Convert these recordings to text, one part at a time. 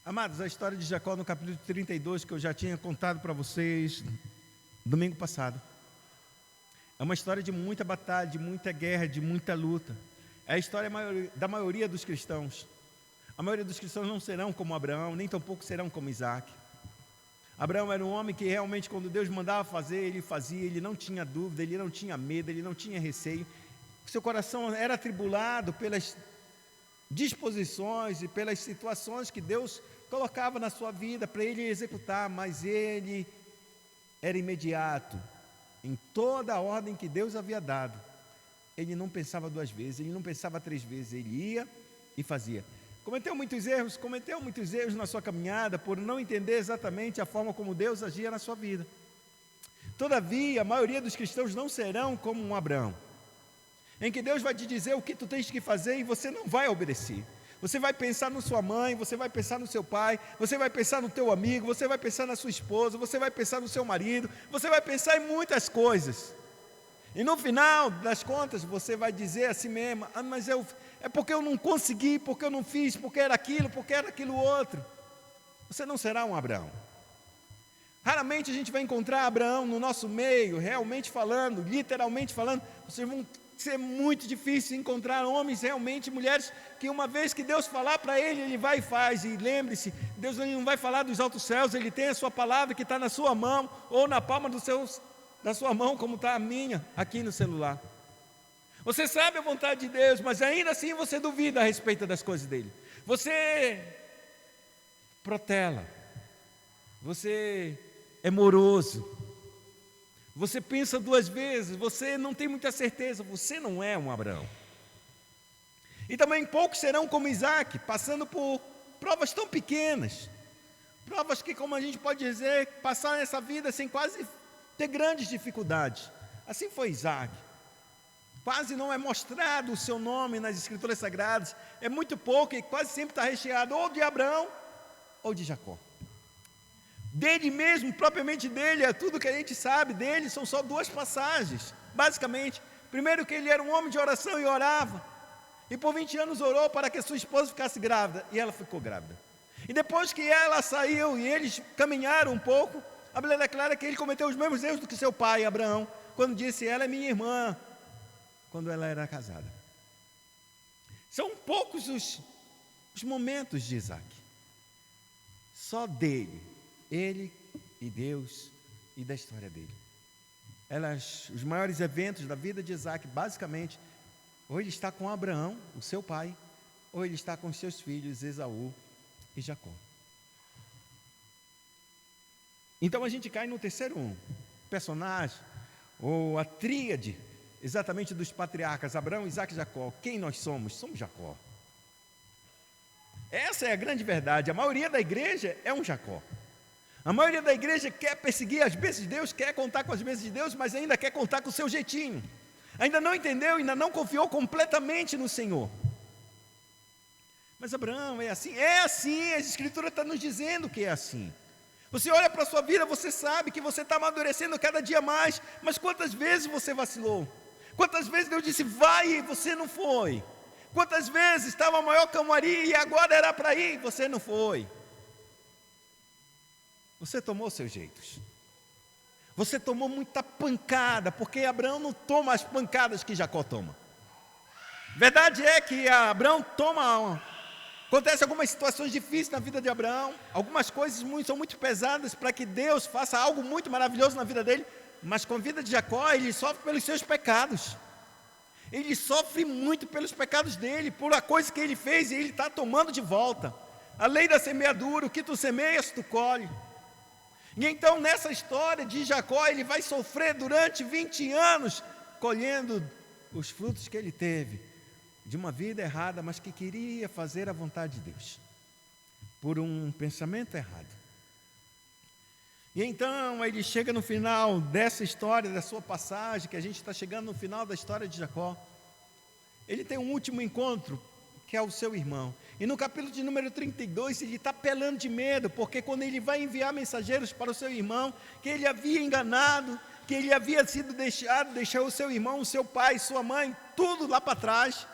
Amados, a história de Jacó no capítulo 32, que eu já tinha contado para vocês domingo passado, é uma história de muita batalha, de muita guerra, de muita luta. É a história da maioria dos cristãos. A maioria dos cristãos não serão como Abraão, nem tampouco serão como Isaac. Abraão era um homem que realmente, quando Deus mandava fazer, ele fazia, ele não tinha dúvida, ele não tinha medo, ele não tinha receio. Seu coração era atribulado pelas disposições e pelas situações que Deus colocava na sua vida para ele executar, mas ele era imediato em toda a ordem que Deus havia dado. Ele não pensava duas vezes, ele não pensava três vezes, ele ia e fazia. Cometeu muitos erros na sua caminhada por não entender exatamente a forma como Deus agia na sua vida. Todavia, a maioria dos cristãos não serão como um Abraão, em que Deus vai te dizer o que tu tens que fazer e você não vai obedecer. Você vai pensar na sua mãe, você vai pensar no seu pai, você vai pensar no teu amigo, você vai pensar na sua esposa, você vai pensar no seu marido, você vai pensar em muitas coisas. E no final das contas, você vai dizer a si mesmo, mas é porque eu não consegui, porque eu não fiz, porque era aquilo outro. Você não será um Abraão. Raramente a gente vai encontrar Abraão no nosso meio, realmente falando, literalmente falando. Vocês vão ser muito difícil encontrar homens, realmente, mulheres, que uma vez que Deus falar para ele, ele vai e faz. E lembre-se, Deus não vai falar dos altos céus, ele tem a sua palavra que está na sua mão, ou na palma da sua mão, como está a minha, aqui no celular. Você sabe a vontade de Deus, mas ainda assim você duvida a respeito das coisas dele. Você protela, você é moroso, você pensa duas vezes, você não tem muita certeza, você não é um Abraão. E também poucos serão como Isaac, passando por provas tão pequenas, provas que, como a gente pode dizer, passaram essa vida sem quase ter grandes dificuldades. Assim foi Isaac. Quase não é mostrado o seu nome nas Escrituras Sagradas, é muito pouco e quase sempre está recheado ou de Abraão ou de Jacó. Dele mesmo, propriamente dele, é tudo que a gente sabe dele, são só duas passagens, basicamente. Primeiro, que ele era um homem de oração e orava, e por 20 anos orou para que a sua esposa ficasse grávida, e ela ficou grávida. E depois que ela saiu e eles caminharam um pouco, a Bíblia declara que ele cometeu os mesmos erros do que seu pai, Abraão, quando disse, ela é minha irmã, quando ela era casada. São poucos os momentos de Isaac, só dele, ele e Deus e da história dele. Os maiores eventos da vida de Isaac, basicamente, ou ele está com Abraão, o seu pai, ou ele está com os seus filhos, Esaú e Jacó. Então a gente cai no terceiro personagem, ou a tríade, exatamente dos patriarcas, Abraão, Isaac e Jacó. Quem nós somos? Somos Jacó. Essa é a grande verdade. A maioria da igreja é um Jacó. A maioria da igreja quer perseguir as bênçãos de Deus, quer contar com as bênçãos de Deus, mas ainda quer contar com o seu jeitinho. Ainda não entendeu, ainda não confiou completamente no Senhor. Mas Abraão é assim, a Escritura está nos dizendo que é assim. Você olha para a sua vida, você sabe que você está amadurecendo cada dia mais, mas quantas vezes você vacilou? Quantas vezes Deus disse, vai e você não foi? Quantas vezes estava a maior calmaria e agora era para ir e você não foi? Você tomou seus jeitos. Você tomou muita pancada, porque Abraão não toma as pancadas que Jacó toma. Verdade é que Abraão acontece algumas situações difíceis na vida de Abraão, algumas coisas são muito pesadas para que Deus faça algo muito maravilhoso na vida dele, mas com a vida de Jacó, ele sofre pelos seus pecados. Ele sofre muito pelos pecados dele, por a coisa que ele fez e ele está tomando de volta. A lei da semeadura, o que tu semeias, tu colhe. E então nessa história de Jacó, ele vai sofrer durante 20 anos, colhendo os frutos que ele teve, de uma vida errada, mas que queria fazer a vontade de Deus, por um pensamento errado. E então ele chega no final dessa história, da sua passagem, que a gente está chegando no final da história de Jacó. Ele tem um último encontro, que é o seu irmão. E no capítulo de número 32, ele está pelando de medo, porque quando ele vai enviar mensageiros para o seu irmão, que ele havia enganado, que ele havia sido deixou o seu irmão, o seu pai, sua mãe, tudo lá para trás.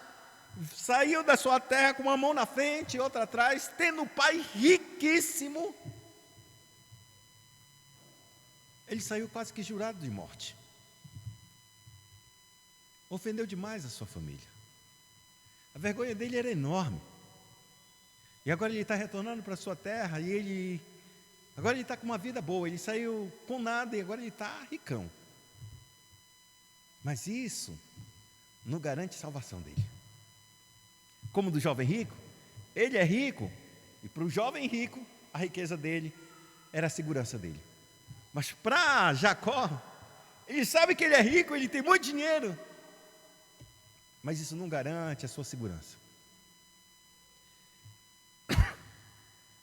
saiu da sua terra com uma mão na frente e outra atrás, tendo um pai riquíssimo. Ele saiu quase que jurado de morte. Ofendeu demais a sua família. A vergonha dele era enorme. E agora ele está retornando para a sua terra e agora ele está com uma vida boa. Ele saiu com nada e agora ele está ricão. Mas isso não garante salvação dele. Como do jovem rico, ele é rico, e para o jovem rico, a riqueza dele era a segurança dele. Mas para Jacó, ele sabe que ele é rico, ele tem muito dinheiro, mas isso não garante a sua segurança.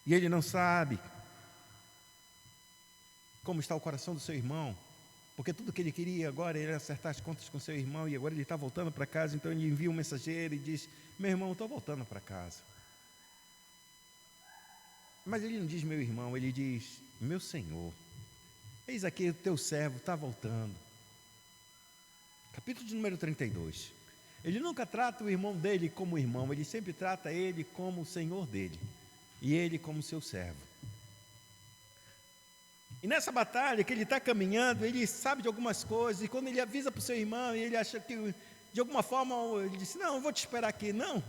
E ele não sabe como está o coração do seu irmão, porque tudo que ele queria agora era acertar as contas com seu irmão, e agora ele está voltando para casa. Então ele envia um mensageiro e diz: meu irmão, estou voltando para casa. Mas ele não diz meu irmão, ele diz: meu senhor, eis aqui o teu servo está voltando. Capítulo de número 32. Ele nunca trata o irmão dele como irmão, ele sempre trata ele como o senhor dele, e ele como seu servo. E nessa batalha que ele está caminhando, ele sabe de algumas coisas, e quando ele avisa para o seu irmão, e ele acha que de alguma forma, ele disse: não, eu vou te esperar aqui. Não.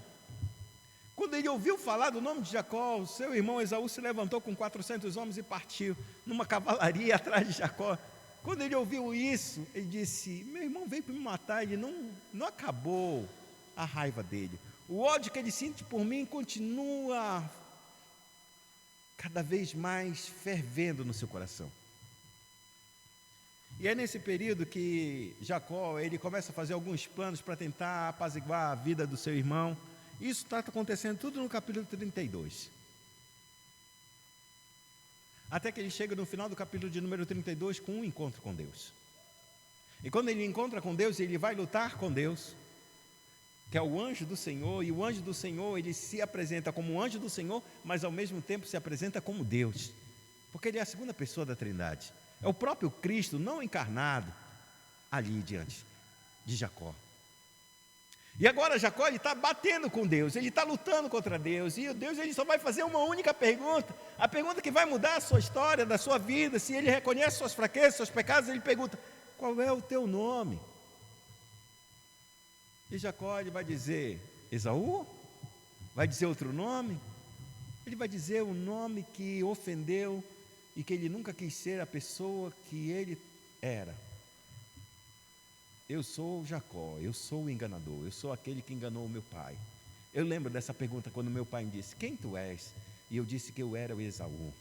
Quando ele ouviu falar do nome de Jacó, o seu irmão Esaú se levantou com 400 homens e partiu numa cavalaria atrás de Jacó. Quando ele ouviu isso, ele disse: meu irmão veio para me matar. Ele não acabou a raiva dele. O ódio que ele sente por mim continua cada vez mais fervendo no seu coração. E é nesse período que Jacó, ele começa a fazer alguns planos para tentar apaziguar a vida do seu irmão. Isso está acontecendo tudo no capítulo 32. Até que ele chega no final do capítulo de número 32 com um encontro com Deus. E quando ele encontra com Deus, ele vai lutar com Deus, que é o anjo do Senhor, e o anjo do Senhor, ele se apresenta como o anjo do Senhor, mas ao mesmo tempo se apresenta como Deus, porque ele é a segunda pessoa da Trindade. É o próprio Cristo, não encarnado, ali diante de Jacó. E agora Jacó, ele está batendo com Deus, ele está lutando contra Deus, e o Deus, ele só vai fazer uma única pergunta, a pergunta que vai mudar a sua história, da sua vida. Se ele reconhece suas fraquezas, seus pecados, ele pergunta: qual é o teu nome? E Jacó, ele vai dizer: Esaú? Vai dizer outro nome? Ele vai dizer o nome que ofendeu e que ele nunca quis ser a pessoa que ele era. Eu sou Jacó, eu sou o enganador, eu sou aquele que enganou o meu pai. Eu lembro dessa pergunta quando meu pai me disse: quem tu és? E eu disse que eu era o Esaú.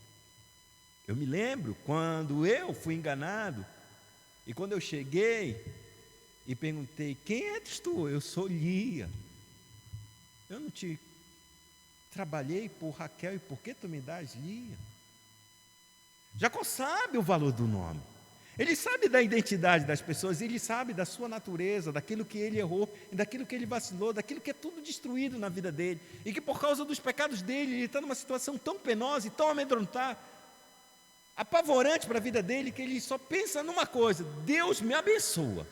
Eu me lembro quando eu fui enganado, e quando eu cheguei e perguntei: quem és tu? Eu sou Lia. Eu não te trabalhei por Raquel, e por que tu me dás Lia? Jacó sabe o valor do nome. Ele sabe da identidade das pessoas, ele sabe da sua natureza, daquilo que ele errou, daquilo que ele vacilou, daquilo que é tudo destruído na vida dele, e que por causa dos pecados dele, ele está numa situação tão penosa e tão amedrontada, apavorante para a vida dele, que ele só pensa numa coisa: Deus me abençoa,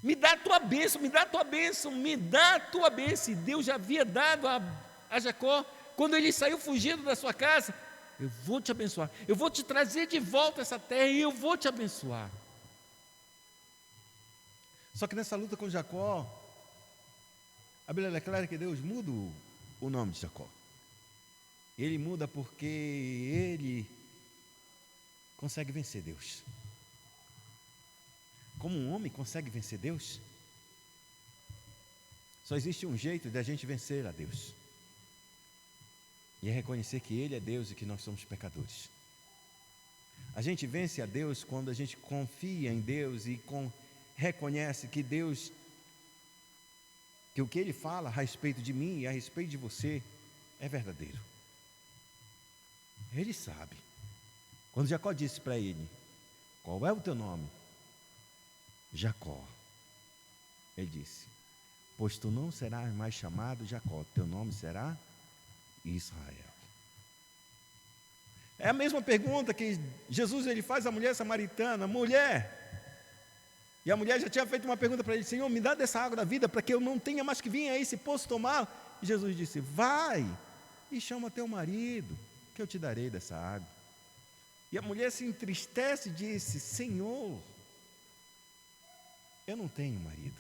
me dá a tua bênção, me dá a tua bênção, me dá a tua bênção. E Deus já havia dado a Jacó, quando ele saiu fugindo da sua casa: eu vou te abençoar, eu vou te trazer de volta essa terra e eu vou te abençoar. Só que nessa luta com Jacó, a Bíblia declara que Deus muda o nome de Jacó. Ele muda porque ele consegue vencer Deus. Como um homem consegue vencer Deus? Só existe um jeito de a gente vencer a Deus, e é reconhecer que Ele é Deus e que nós somos pecadores. A gente vence a Deus quando a gente confia em Deus e reconhece que Deus, que o que Ele fala a respeito de mim e a respeito de você é verdadeiro. Ele sabe. Quando Jacó disse para ele: qual é o teu nome? Jacó. Ele disse: pois tu não serás mais chamado Jacó, teu nome será Israel. É a mesma pergunta que Jesus ele faz à mulher samaritana: mulher, E a mulher já tinha feito uma pergunta para ele: Senhor, me dá dessa água da vida para que eu não tenha mais que vir a esse poço tomar. E Jesus disse: vai e chama teu marido, que eu te darei dessa água. E a mulher se entristece e disse: Senhor, eu não tenho marido.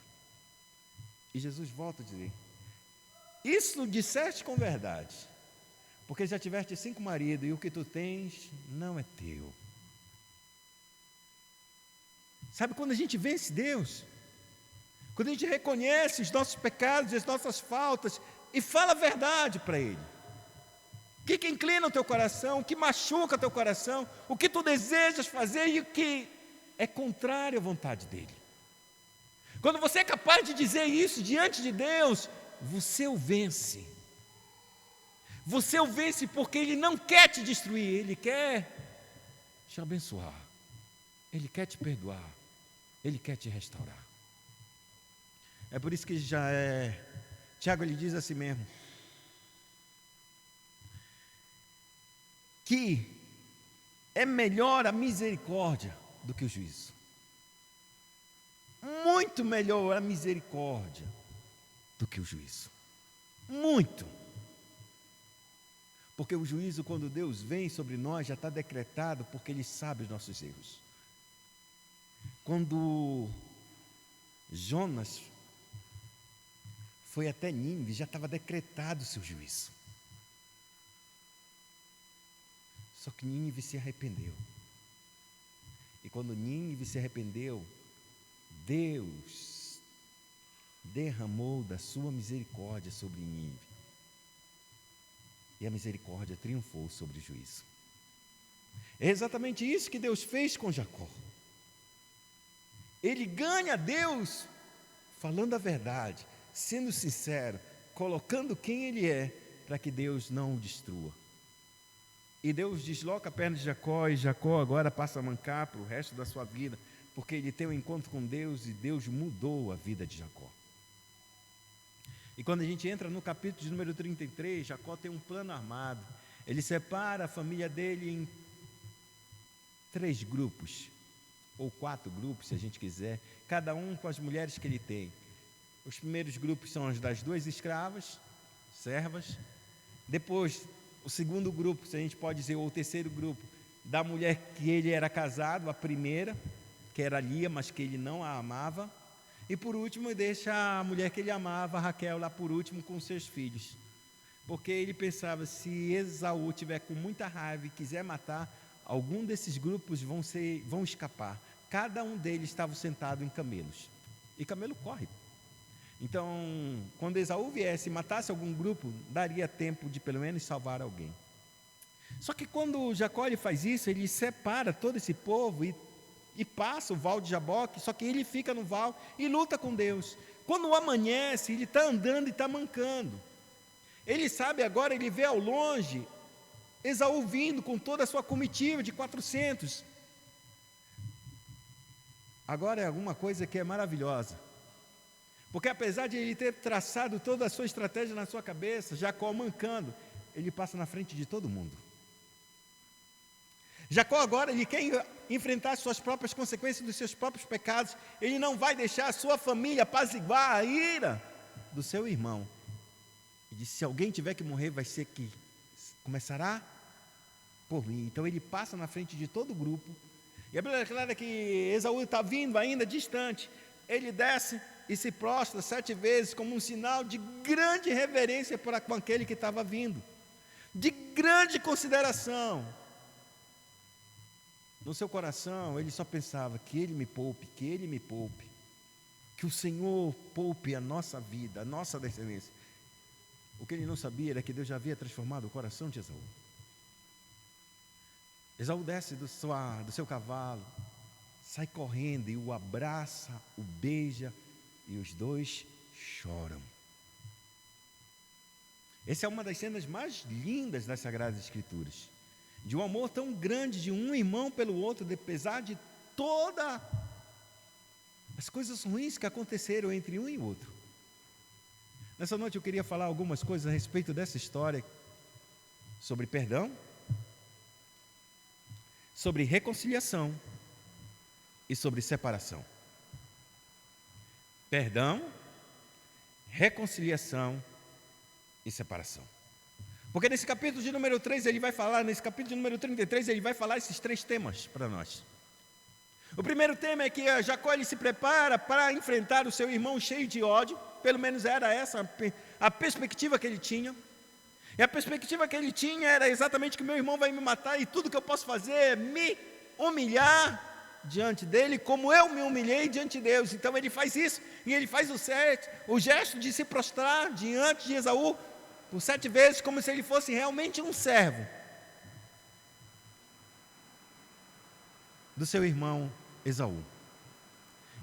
E Jesus volta a dizer: isso disseste com verdade, porque já tiveste 5 maridos e o que tu tens não é teu. Sabe quando a gente vence Deus? Quando a gente reconhece os nossos pecados e as nossas faltas e fala a verdade para Ele. O que inclina o teu coração, o que machuca o teu coração, o que tu desejas fazer e o que é contrário à vontade dEle. Quando você é capaz de dizer isso diante de Deus, você o vence. Você o vence porque Ele não quer te destruir, Ele quer te abençoar, Ele quer te perdoar, Ele quer te restaurar. É por isso que Tiago ele diz assim mesmo, que é melhor a misericórdia do que o juízo. Muito melhor a misericórdia do que o juízo. Muito. Porque o juízo, quando Deus vem sobre nós, já está decretado, porque Ele sabe os nossos erros. Quando Jonas foi até Nínive, já estava decretado o seu juízo. Só que Nínive se arrependeu. E quando Nínive se arrependeu, Deus derramou da sua misericórdia sobre Nínive. E a misericórdia triunfou sobre o juízo. É exatamente isso que Deus fez com Jacó. Ele ganha Deus falando a verdade, sendo sincero, colocando quem ele é, para que Deus não o destrua. E Deus desloca a perna de Jacó, e Jacó agora passa a mancar para o resto da sua vida, porque ele tem um encontro com Deus, e Deus mudou a vida de Jacó. E quando a gente entra no capítulo de número 33, Jacó tem um plano armado. Ele separa a família dele em 3 grupos, ou 4 grupos, se a gente quiser, cada um com as mulheres que ele tem. Os primeiros grupos são as das 2 escravas, servas. Depois, o segundo grupo, se a gente pode dizer, ou o terceiro grupo, da mulher que ele era casado, a primeira, que era Lia, mas que ele não a amava. E por último, deixa a mulher que ele amava, Raquel, lá por último, com seus filhos. Porque ele pensava, se Esaú tiver com muita raiva e quiser matar, algum desses grupos vão escapar. Cada um deles estava sentado em camelos. E camelo corre. Então, quando Esaú viesse e matasse algum grupo, daria tempo de pelo menos salvar alguém. Só que quando Jacó ele faz isso, ele separa todo esse povo e passa o val de Jaboque, só que ele fica no val e luta com Deus. Quando amanhece, ele está andando e está mancando. Ele sabe agora, ele vê ao longe Esaú vindo com toda a sua comitiva de 400. Agora é alguma coisa que é maravilhosa. Porque apesar de ele ter traçado toda a sua estratégia na sua cabeça, Jacó mancando, ele passa na frente de todo mundo. Jacó agora, ele quer enfrentar as suas próprias consequências dos seus próprios pecados. Ele não vai deixar a sua família apaziguar a ira do seu irmão. E disse, se alguém tiver que morrer, vai ser que começará por mim. Então ele passa na frente de todo o grupo. E a Bíblia declara que Esaú está vindo ainda distante. Ele desce e se prostra 7 vezes como um sinal de grande reverência para com aquele que estava vindo. De grande consideração. No seu coração, ele só pensava que ele me poupe, que ele me poupe. Que o Senhor poupe a nossa vida, a nossa descendência. O que ele não sabia era que Deus já havia transformado o coração de Esaú. Esaú desce do seu cavalo, sai correndo e o abraça, o beija, e os dois choram. Essa é uma das cenas mais lindas das Sagradas Escrituras. De um amor tão grande de um irmão pelo outro, apesar de todas as coisas ruins que aconteceram entre um e outro. Nessa noite eu queria falar algumas coisas a respeito dessa história, sobre perdão, sobre reconciliação e sobre separação. perdão, reconciliação e separação. Porque nesse capítulo de número 3, ele vai falar, nesse capítulo de número 33, ele vai falar esses 3 temas para nós. O primeiro tema é que Jacó ele se prepara para enfrentar o seu irmão cheio de ódio, pelo menos era essa a perspectiva que ele tinha. E a perspectiva que ele tinha era exatamente que meu irmão vai me matar e tudo que eu posso fazer é me humilhar diante dele, como eu me humilhei diante de Deus. Então ele faz isso, e ele faz o gesto de se prostrar diante de Esaú por 7 vezes, como se ele fosse realmente um servo do seu irmão Esaú.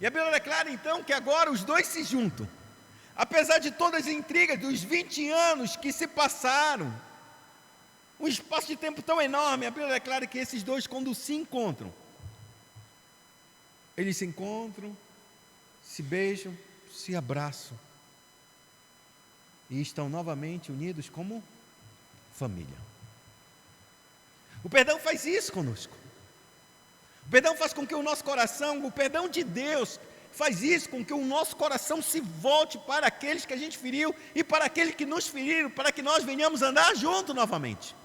E a Bíblia declara então que agora os dois se juntam. Apesar de todas as intrigas dos 20 anos que se passaram, um espaço de tempo tão enorme, a Bíblia declara que esses dois, quando se encontram, eles se encontram, se beijam, se abraçam e estão novamente unidos como família. O perdão faz isso conosco. O perdão faz com que o nosso coração, o perdão de Deus, faz isso com que o nosso coração se volte para aqueles que a gente feriu e para aqueles que nos feriram, para que nós venhamos andar junto novamente.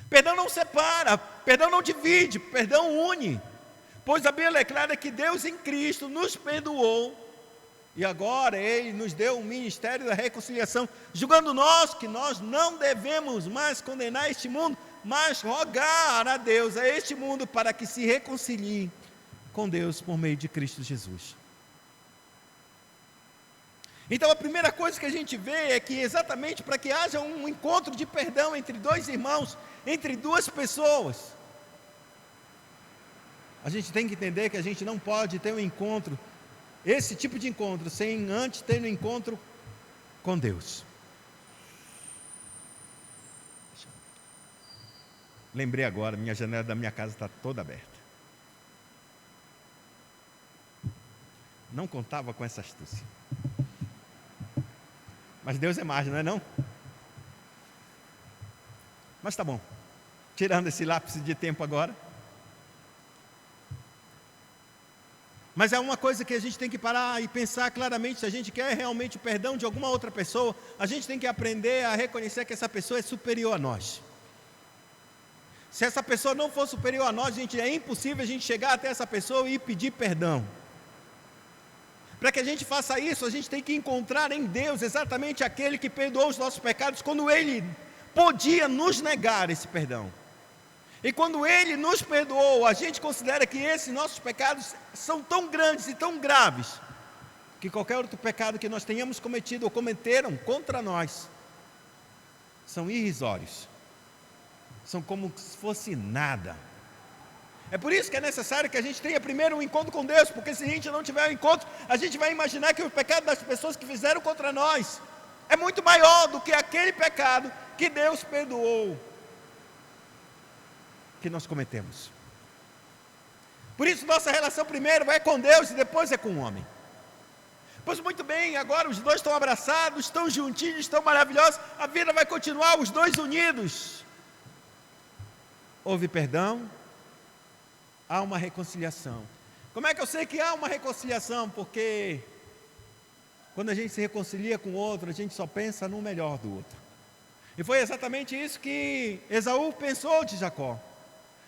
Perdão não separa, perdão não divide, perdão une. Pois a Bíblia declara que Deus em Cristo nos perdoou e agora Ele nos deu o ministério da reconciliação, julgando nós que nós não devemos mais condenar este mundo, mas rogar a Deus, a este mundo, para que se reconcilie com Deus por meio de Cristo Jesus. Então a primeira coisa que a gente vê é que exatamente para que haja um encontro de perdão entre 2 irmãos, entre 2 pessoas, a gente tem que entender que a gente não pode ter um encontro, esse tipo de encontro, sem antes ter um encontro com Deus. Lembrei agora, minha janela da minha casa está toda aberta. Não contava com essa astúcia. Mas Deus é mágico, não é não? Mas tá bom. Tirando esse lápis de tempo agora. Mas é uma coisa que a gente tem que parar e pensar claramente. Se a gente quer realmente o perdão de alguma outra pessoa, a gente tem que aprender a reconhecer que essa pessoa é superior a nós. Se essa pessoa não for superior a nós, é impossível a gente chegar até essa pessoa e pedir perdão. Para que a gente faça isso, a gente tem que encontrar em Deus exatamente aquele que perdoou os nossos pecados quando Ele podia nos negar esse perdão. E quando Ele nos perdoou, a gente considera que esses nossos pecados são tão grandes e tão graves, que qualquer outro pecado que nós tenhamos cometido ou cometeram contra nós, são irrisórios, são como se fosse nada. É por isso que é necessário que a gente tenha primeiro um encontro com Deus, porque se a gente não tiver um encontro, a gente vai imaginar que o pecado das pessoas que fizeram contra nós é muito maior do que aquele pecado que Deus perdoou, que nós cometemos. Por isso nossa relação primeiro é com Deus e depois é com o homem. Pois muito bem, agora os dois estão abraçados, estão juntinhos, estão maravilhosos, a vida vai continuar, os dois unidos. Houve perdão, há uma reconciliação. Como é que eu sei que há uma reconciliação? Porque quando a gente se reconcilia com o outro, a gente só pensa no melhor do outro. E foi exatamente isso que Esaú pensou de Jacó.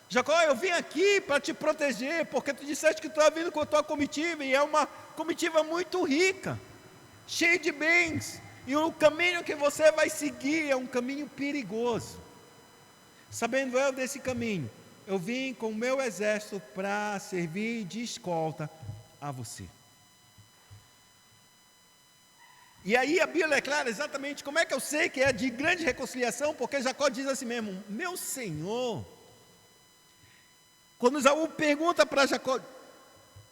Jacó, eu vim aqui para te proteger, porque tu disseste que tu está vindo com a tua comitiva, e é uma comitiva muito rica, cheia de bens, e o caminho que você vai seguir é um caminho perigoso. Sabendo eu desse caminho, eu vim com o meu exército para servir de escolta a você. E aí a Bíblia é clara exatamente como é que eu sei que é de grande reconciliação, porque Jacó diz assim mesmo: meu Senhor. Quando Esaú pergunta para Jacó: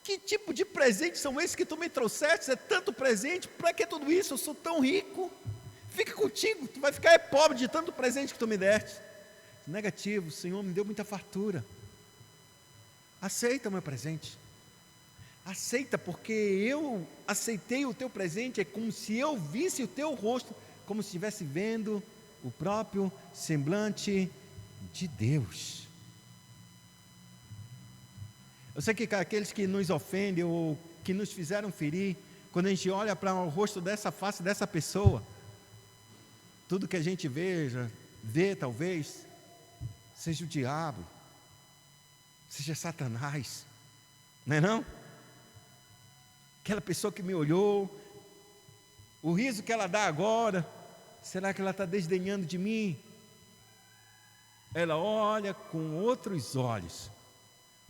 que tipo de presente são esses que tu me trouxeste? É tanto presente, para que tudo isso? Eu sou tão rico. Fica contigo, tu vai ficar pobre de tanto presente que tu me deste. Negativo, o Senhor me deu muita fartura. Aceita o meu presente. Aceita, porque eu aceitei o teu presente. É como se eu visse o teu rosto, como se estivesse vendo o próprio semblante de Deus. Eu sei que aqueles que nos ofendem ou que nos fizeram ferir, quando a gente olha para o rosto dessa face dessa pessoa, tudo que a gente vê talvez, seja o diabo, seja Satanás, não é não? Aquela pessoa que me olhou, o riso que ela dá agora, será que ela está desdenhando de mim? Ela olha com outros olhos,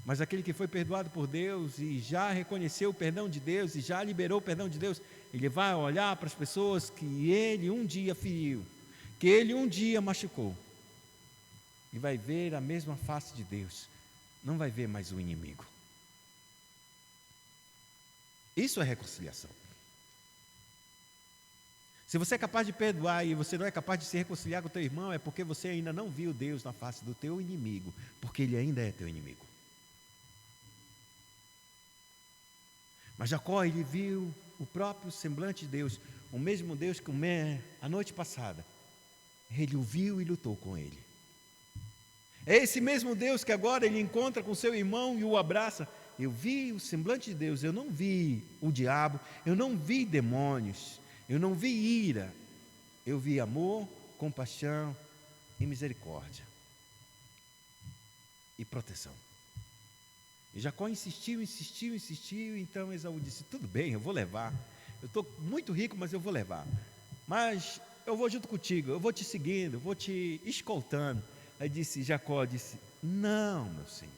mas aquele que foi perdoado por Deus e já reconheceu o perdão de Deus e já liberou o perdão de Deus, ele vai olhar para as pessoas que ele um dia feriu, que ele um dia machucou, e vai ver a mesma face de Deus, não vai ver mais o inimigo. Isso é reconciliação. Se você é capaz de perdoar e você não é capaz de se reconciliar com o teu irmão, é porque você ainda não viu Deus na face do teu inimigo, porque ele ainda é teu inimigo. Mas Jacó, ele viu o próprio semblante de Deus, o mesmo Deus que a noite passada, ele o viu e lutou com ele. É esse mesmo Deus que agora ele encontra com seu irmão e o abraça. Eu vi o semblante de Deus, eu não vi o diabo, eu não vi demônios, eu não vi ira, eu vi amor, compaixão e misericórdia e proteção. E Jacó insistiu, então Esaú disse, tudo bem, eu vou levar, eu estou muito rico, mas eu vou levar, mas eu vou junto contigo, eu vou te seguindo, eu vou te escoltando. Aí Jacó disse, não, meu senhor,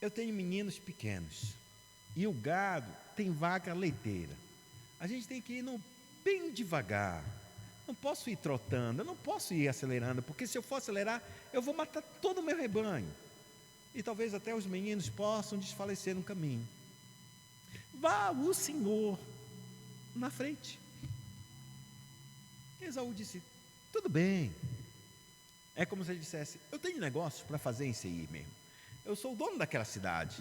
eu tenho meninos pequenos, e o gado tem vaca leiteira, a gente tem que ir bem devagar, não posso ir trotando, eu não posso ir acelerando, porque se eu for acelerar, eu vou matar todo o meu rebanho, e talvez até os meninos possam desfalecer no caminho. Vá o senhor na frente. Esaú disse, tudo bem. É como se ele dissesse, eu tenho negócios para fazer em Seir mesmo, eu sou o dono daquela cidade,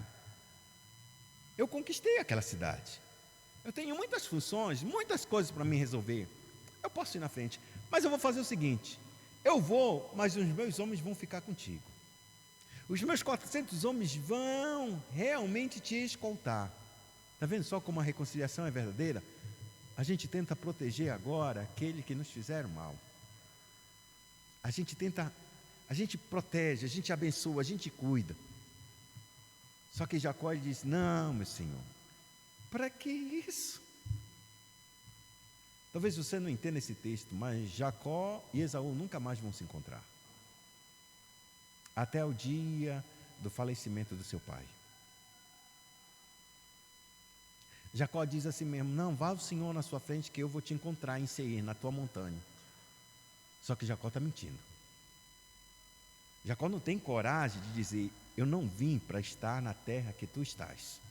eu conquistei aquela cidade, eu tenho muitas funções, muitas coisas para me resolver, eu posso ir na frente, mas eu vou fazer o seguinte, eu vou, mas os meus homens vão ficar contigo, os meus 400 homens vão realmente te escoltar. Está vendo só como a reconciliação é verdadeira? A gente tenta proteger agora aquele que nos fizeram mal, a gente protege, a gente abençoa, a gente cuida. Só que Jacó disse, não, meu senhor, para que isso? Talvez você não entenda esse texto, mas Jacó e Esaú nunca mais vão se encontrar, até o dia do falecimento do seu pai. Jacó diz assim mesmo, não, vá o senhor na sua frente que eu vou te encontrar em Seir, na tua montanha. Só que Jacó está mentindo. Jacó não tem coragem de dizer, eu não vim para estar na terra que tu estás,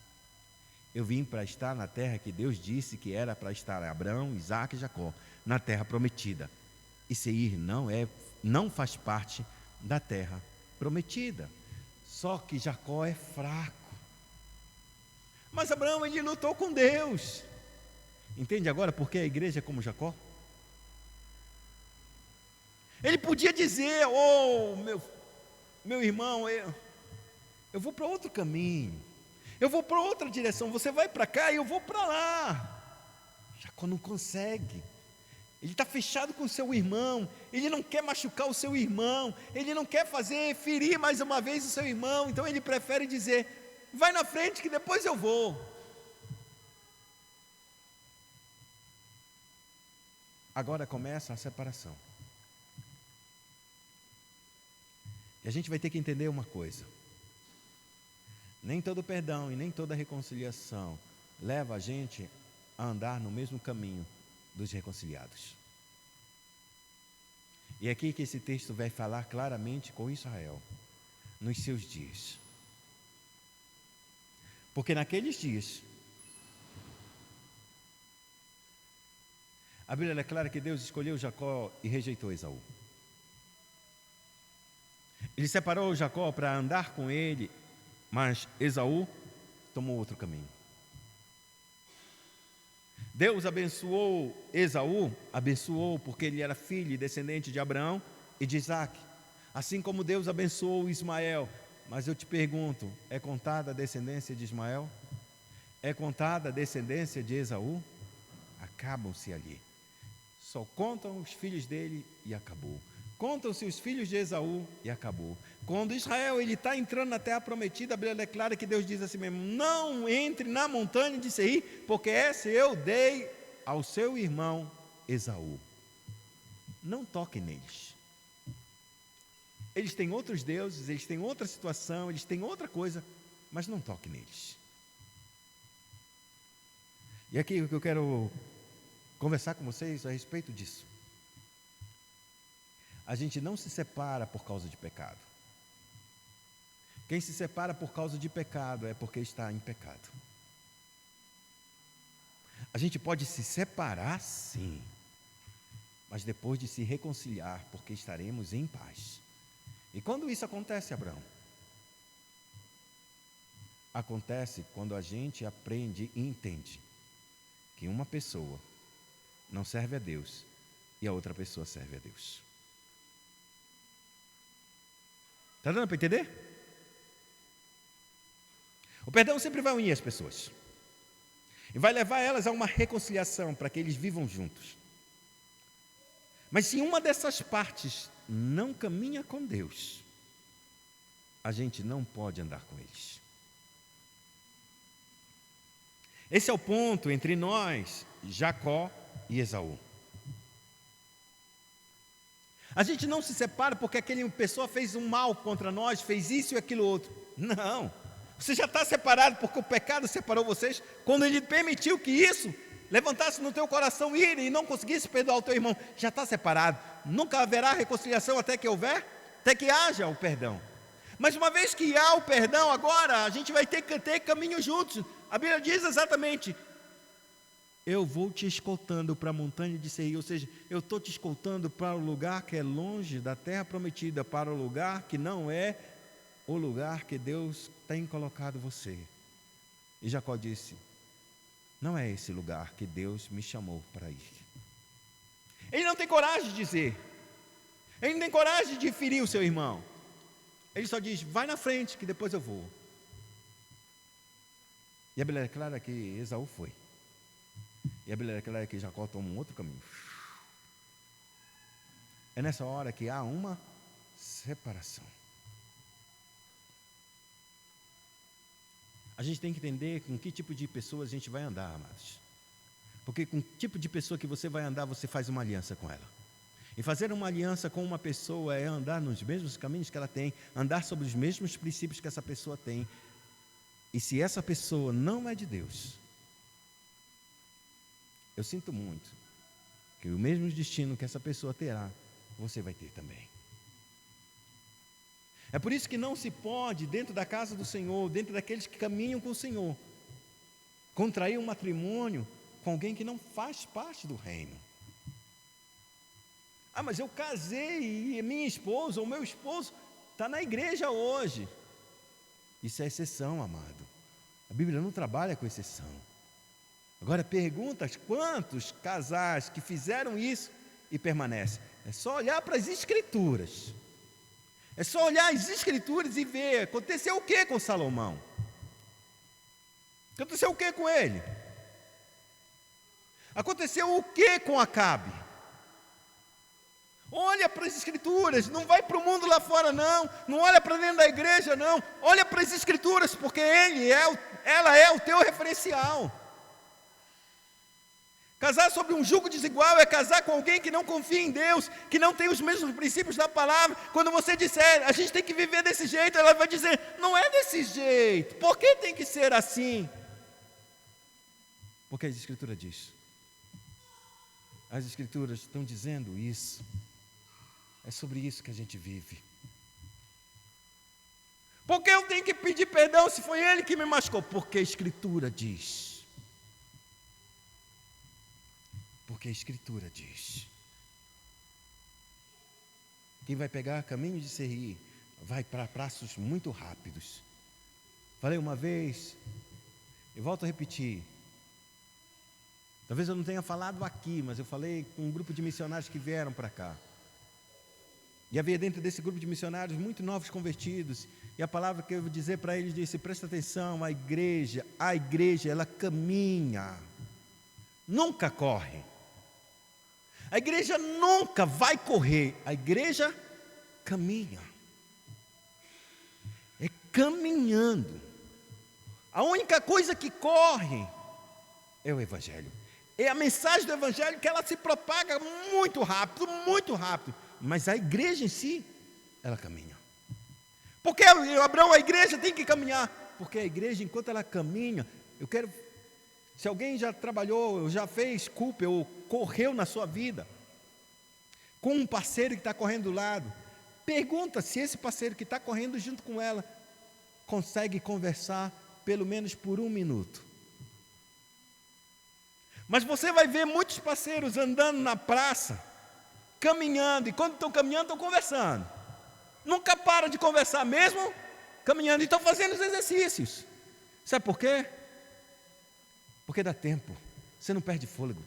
eu vim para estar na terra que Deus disse que era para estar Abraão, Isaque e Jacó, na terra prometida, e Seir não faz parte da terra prometida. Só que Jacó é fraco, mas Abraão, ele lutou com Deus. Entende agora por que a igreja é como Jacó? Ele podia dizer, meu irmão, eu vou para outro caminho, eu vou para outra direção, você vai para cá e eu vou para lá. Jacó não consegue, ele está fechado com o seu irmão, ele não quer machucar o seu irmão, ele não quer ferir mais uma vez o seu irmão, então ele prefere dizer, vai na frente que depois eu vou. Agora começa a separação. E a gente vai ter que entender uma coisa, nem todo perdão e nem toda reconciliação leva a gente a andar no mesmo caminho dos reconciliados. E é aqui que esse texto vai falar claramente com Israel, nos seus dias. Porque naqueles dias, a Bíblia é clara que Deus escolheu Jacó e rejeitou Esaú. Ele separou Jacó para andar com ele, mas Esaú tomou outro caminho. Deus abençoou Esaú, abençoou porque ele era filho e descendente de Abraão e de Isaque, assim como Deus abençoou Ismael. Mas eu te pergunto, é contada a descendência de Ismael? é contada a descendência de Esaú, acabam-se ali. Só contam os filhos dele e acabou. Contam-se os filhos de Esaú e acabou. Quando Israel está entrando na terra prometida, a Bíblia declara que Deus diz assim mesmo: não entre na montanha de Seir, porque essa eu dei ao seu irmão Esaú. Não toque neles. Eles têm outros deuses, eles têm outra situação, eles têm outra coisa, mas não toque neles. E aqui o que eu quero conversar com vocês a respeito disso. A gente não se separa por causa de pecado. Quem se separa por causa de pecado é porque está em pecado. A gente pode se separar, sim, mas depois de se reconciliar, porque estaremos em paz. E quando isso acontece, Abraão? Acontece quando a gente aprende e entende que uma pessoa não serve a Deus e a outra pessoa serve a Deus. Está dando para entender? O perdão sempre vai unir as pessoas e vai levar elas a uma reconciliação para que eles vivam juntos. Mas se uma dessas partes não caminha com Deus, a gente não pode andar com eles. Esse é o ponto entre nós, Jacó e Esaú. A gente não se separa porque aquela pessoa fez um mal contra nós, fez isso e aquilo outro. Não. Você já está separado porque o pecado separou vocês quando ele permitiu que isso levantasse no teu coração ira e não conseguisse perdoar o teu irmão. Já está separado. Nunca haverá reconciliação até que haja o perdão. Mas uma vez que há o perdão, agora a gente vai ter que ter caminho juntos. A Bíblia diz exatamente: eu vou te escoltando para a montanha de Seir, ou seja, eu estou te escoltando para o lugar que é longe da terra prometida, para o lugar que não é o lugar que Deus tem colocado você. E Jacó disse: não é esse lugar que Deus me chamou para ir. Ele não tem coragem de dizer, ele não tem coragem de ferir o seu irmão. Ele só diz: vai na frente que depois eu vou. E a Bíblia declara que Esaú foi. E a Bíblia declara que Jacó toma um outro caminho. É nessa hora que há uma separação. A gente tem que entender com que tipo de pessoas a gente vai andar, amados. Porque com que tipo de pessoa que você vai andar, você faz uma aliança com ela. E fazer uma aliança com uma pessoa é andar nos mesmos caminhos que ela tem, andar sobre os mesmos princípios que essa pessoa tem. E se essa pessoa não é de Deus, eu sinto muito que o mesmo destino que essa pessoa terá, você vai ter também. É por isso que não se pode, dentro da casa do Senhor, dentro daqueles que caminham com o Senhor, contrair um matrimônio com alguém que não faz parte do reino. Ah, mas eu casei e minha esposa ou meu esposo está na igreja hoje. Isso é exceção, amado. A Bíblia não trabalha com exceção. Agora pergunta quantos casais que fizeram isso e permanecem. É só olhar para as Escrituras. É só olhar as Escrituras e ver. Aconteceu o que com Salomão? Aconteceu o que com ele? Aconteceu o que com Acabe? Olha para as Escrituras, não vai para o mundo lá fora não, não olha para dentro da igreja não, olha para as Escrituras, porque ela é o teu referencial. Casar sobre um jugo desigual é casar com alguém que não confia em Deus, que não tem os mesmos princípios da palavra. Quando você disser, a gente tem que viver desse jeito, ela vai dizer, não é desse jeito, por que tem que ser assim? Porque a Escritura diz. As Escrituras estão dizendo isso. É sobre isso que a gente vive. Por que eu tenho que pedir perdão se foi ele que me machucou? Porque a Escritura diz. Porque a Escritura diz. Quem vai pegar caminho de Seir vai para prazos muito rápidos. Falei uma vez, e volto a repetir. Talvez eu não tenha falado aqui, mas eu falei com um grupo de missionários que vieram para cá. E havia dentro desse grupo de missionários muito novos convertidos. E a palavra que eu vou dizer para eles disse: presta atenção, a igreja, ela caminha, nunca corre. A igreja nunca vai correr, a igreja caminha. É caminhando. A única coisa que corre é o Evangelho. É a mensagem do Evangelho, que ela se propaga muito rápido, muito rápido. Mas a igreja em si, ela caminha. Porque, Abraão, a igreja tem que caminhar. Porque a igreja, enquanto ela caminha, se alguém já trabalhou, já fez Cooper ou correu na sua vida, com um parceiro que está correndo do lado, pergunta se esse parceiro que está correndo junto com ela, consegue conversar pelo menos por 1 minuto. Mas você vai ver muitos parceiros andando na praça, caminhando, e quando estão caminhando, estão conversando. Nunca param de conversar, mesmo caminhando, e estão fazendo os exercícios. Sabe por quê? Porque dá tempo, você não perde fôlego.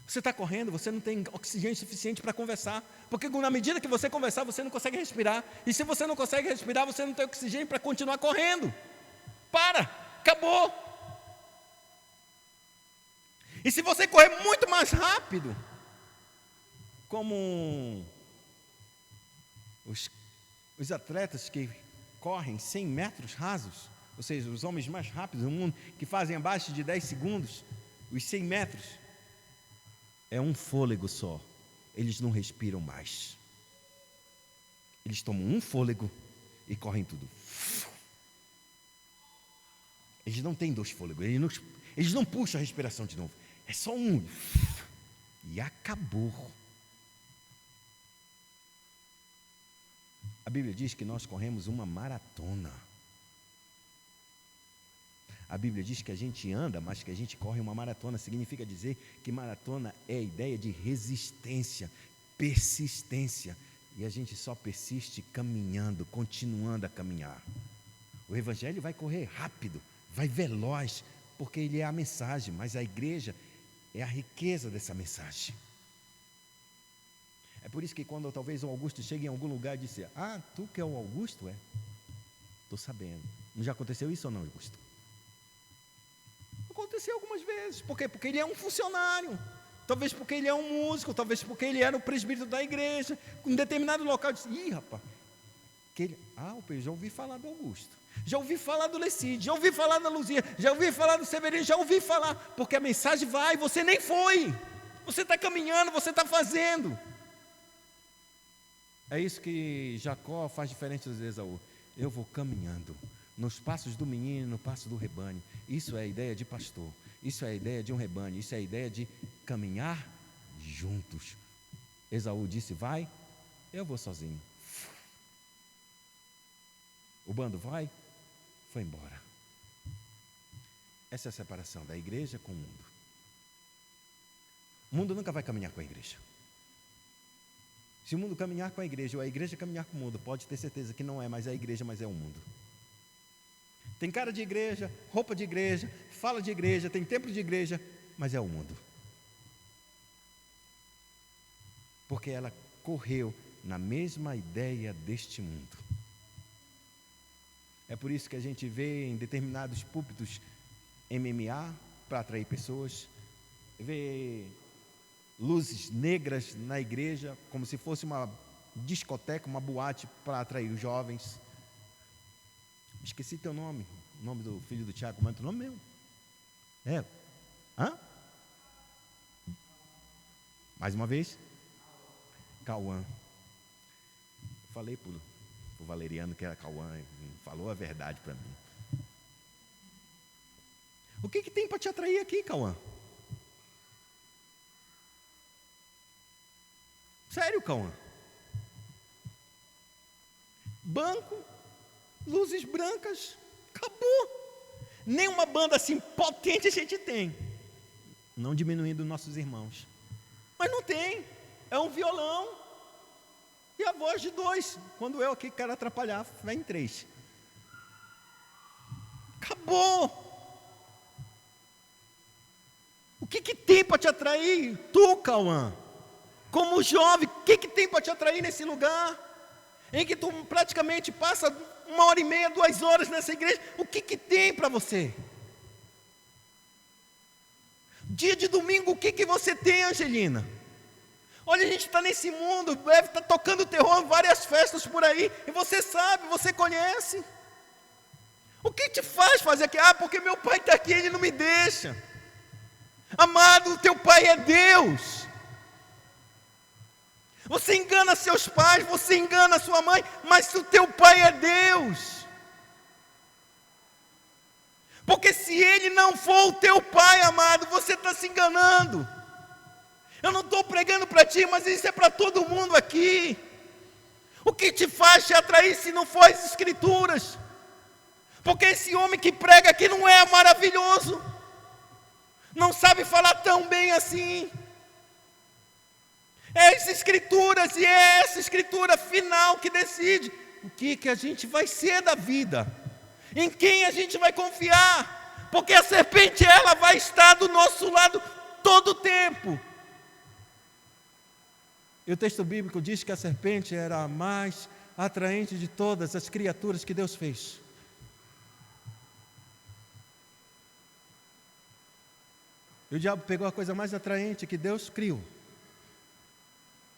Você está correndo, você não tem oxigênio suficiente para conversar, porque na medida que você conversar, você não consegue respirar, e se você não consegue respirar, você não tem oxigênio para continuar correndo. Para, acabou. E se você correr muito mais rápido, como os atletas que correm 100 metros rasos, ou seja, os homens mais rápidos do mundo, que fazem abaixo de 10 segundos, os 100 metros, é um fôlego só, eles não respiram mais. Eles tomam um fôlego e correm tudo. Eles não têm 2 fôlegos, eles não puxam a respiração de novo, é só um, e acabou. A Bíblia diz que nós corremos uma maratona. A Bíblia diz que a gente anda, mas que a gente corre uma maratona. Significa dizer que maratona é a ideia de resistência, persistência. E a gente só persiste caminhando, continuando a caminhar. O Evangelho vai correr rápido, vai veloz, porque ele é a mensagem, mas a igreja é a riqueza dessa mensagem. É por isso que quando talvez o Augusto chegue em algum lugar e disse: ah, tu que é o Augusto? Estou sabendo. Não já aconteceu isso ou não, Augusto? Aconteceu algumas vezes. Por quê? Porque ele é um funcionário. Talvez porque ele é um músico, talvez porque ele era o presbítero da igreja. Em determinado local disse: ih, rapaz, eu já ouvi falar do Augusto, já ouvi falar do Lecide, já ouvi falar da Luzia, já ouvi falar do Severino, já ouvi falar, porque a mensagem vai, você nem foi, você está caminhando, você está fazendo. É isso que Jacó faz diferente de Esaú. Eu vou caminhando nos passos do menino, no passo do rebanho. Isso é a ideia de pastor, isso é a ideia de um rebanho, isso é a ideia de caminhar juntos. Esaú disse: vai, eu vou sozinho. O bando vai, foi embora. Essa é a separação da igreja com o mundo. O mundo nunca vai caminhar com a igreja. Se o mundo caminhar com a igreja, ou a igreja caminhar com o mundo, pode ter certeza que não é mais a igreja, mas é o mundo. Tem cara de igreja, roupa de igreja, fala de igreja, tem templo de igreja, mas é o mundo. Porque ela correu na mesma ideia deste mundo. É por isso que a gente vê em determinados púlpitos MMA para atrair pessoas, vê luzes negras na igreja, como se fosse uma discoteca, uma boate para atrair os jovens. Esqueci teu nome, o nome do filho do Tiago, mas é teu nome mesmo? Mais uma vez? Cauã. Eu falei para o Valeriano que era Cauã, falou a verdade para mim. O que tem para te atrair aqui, Cauã? Sério, Cauã? Banco, luzes brancas, acabou. Nenhuma banda assim potente a gente tem. Não diminuindo nossos irmãos. Mas não tem. É um violão e a voz de 2. Quando eu aqui quero atrapalhar, vai em 3. Acabou. O que tem para te atrair? Tu, Cauã. Como jovem, o que tem para te atrair nesse lugar? Em que tu praticamente passa 1h30, 2 horas nessa igreja, o que tem para você? Dia de domingo, o que você tem, Angelina? Olha, a gente está nesse mundo, deve estar tocando terror em várias festas por aí, e você sabe, você conhece. O que te faz fazer aqui? Porque meu pai está aqui, ele não me deixa. Amado, o teu pai é Deus. Você engana seus pais, você engana sua mãe, mas o teu pai é Deus. Porque se ele não for o teu pai, amado, você está se enganando. Eu não estou pregando para ti, mas isso é para todo mundo aqui. O que te faz te atrair se não for as escrituras? Porque esse homem que prega aqui não é maravilhoso, não sabe falar tão bem assim. É as escrituras, e é essa escritura final que decide o que a gente vai ser da vida, em quem a gente vai confiar, porque a serpente, ela vai estar do nosso lado todo o tempo. E o texto bíblico diz que a serpente era a mais atraente de todas as criaturas que Deus fez. E o diabo pegou a coisa mais atraente que Deus criou,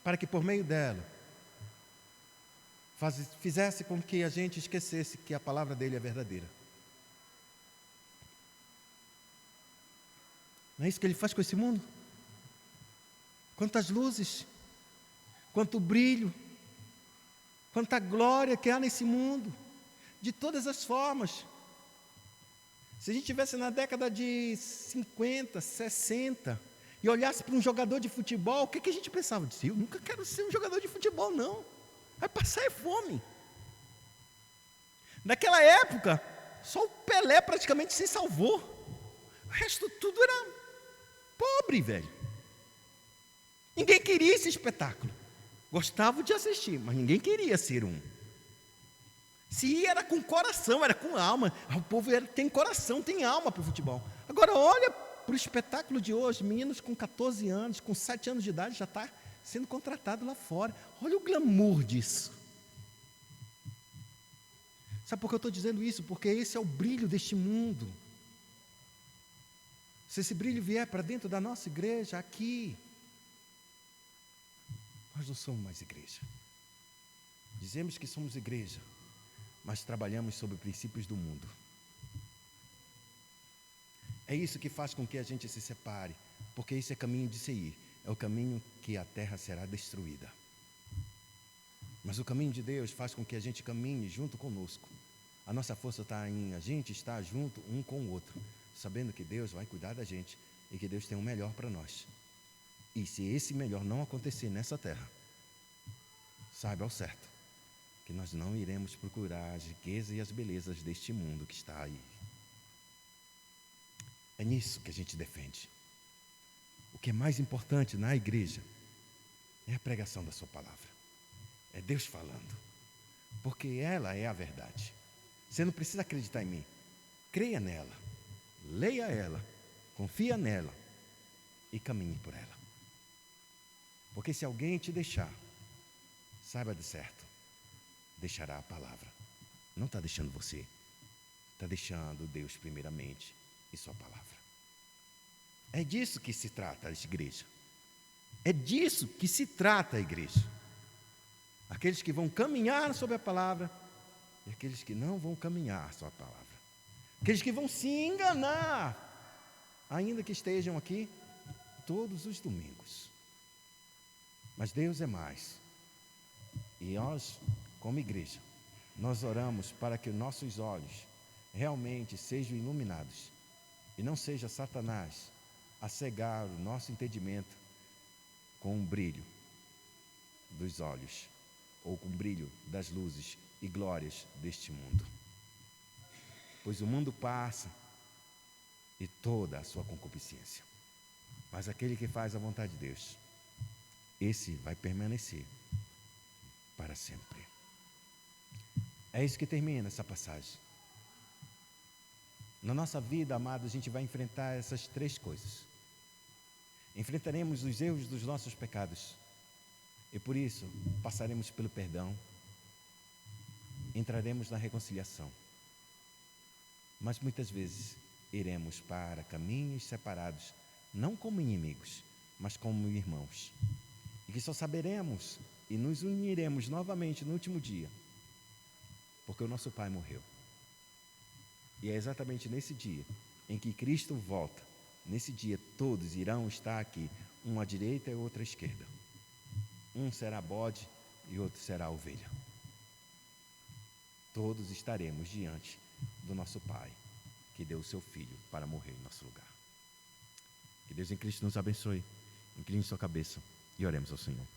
para que por meio dela fizesse com que a gente esquecesse que a palavra dele é verdadeira. Não é isso que ele faz com esse mundo? Quantas luzes, quanto brilho, quanta glória que há nesse mundo, de todas as formas. Se a gente estivesse na década de 50, 60, e olhasse para um jogador de futebol, o que a gente pensava? Eu disse, eu nunca quero ser um jogador de futebol, não. Vai passar fome. Naquela época, só o Pelé praticamente se salvou. O resto tudo era pobre, velho. Ninguém queria esse espetáculo. Gostava de assistir, mas ninguém queria ser um. Se ia, era com coração, era com alma. O povo tem coração, tem alma para o futebol. Agora olha para o espetáculo de hoje, meninos com 14 anos, com 7 anos de idade, já está sendo contratado lá fora. Olha o glamour disso. Sabe por que eu estou dizendo isso? Porque esse é o brilho deste mundo. Se esse brilho vier para dentro da nossa igreja, aqui, nós não somos mais igreja. Dizemos que somos igreja, mas trabalhamos sobre princípios do mundo. É isso que faz com que a gente se separe, porque esse é caminho de se ir, é o caminho que a terra será destruída. Mas o caminho de Deus faz com que a gente caminhe junto conosco. A nossa força está em a gente estar junto um com o outro, sabendo que Deus vai cuidar da gente e que Deus tem o melhor para nós. E se esse melhor não acontecer nessa terra, saiba ao certo que nós não iremos procurar as riquezas e as belezas deste mundo que está aí. É nisso que a gente defende. O que é mais importante na igreja é a pregação da sua palavra. É Deus falando, porque ela é a verdade. Você não precisa acreditar em mim. Creia nela, leia ela, confia nela e caminhe por ela. Porque se alguém te deixar, saiba de certo, deixará a palavra. Não está deixando você, está deixando Deus primeiramente e sua palavra. É disso que se trata a igreja. É disso que se trata a igreja. Aqueles que vão caminhar sobre a palavra e aqueles que não vão caminhar sobre a palavra. Aqueles que vão se enganar, ainda que estejam aqui todos os domingos. Mas Deus é mais. E nós, como igreja, nós oramos para que nossos olhos realmente sejam iluminados e não seja Satanás a cegar o nosso entendimento com o brilho dos olhos ou com o brilho das luzes e glórias deste mundo. Pois o mundo passa e toda a sua concupiscência, mas aquele que faz a vontade de Deus, esse vai permanecer para sempre. É isso que termina essa passagem. Na nossa vida, amados, a gente vai enfrentar essas 3 coisas. Enfrentaremos os erros dos nossos pecados, E por isso, passaremos pelo perdão, entraremos na reconciliação. Mas muitas vezes iremos para caminhos separados, não como inimigos, mas como irmãos. E que só saberemos e nos uniremos novamente no último dia, porque o nosso Pai morreu. E é exatamente nesse dia em que Cristo volta. Nesse dia todos irão estar aqui, um à direita e outro à esquerda. Um será bode e outro será ovelha. Todos estaremos diante do nosso Pai, que deu o seu Filho para morrer em nosso lugar. Que Deus em Cristo nos abençoe. Incline sua cabeça e oremos ao Senhor.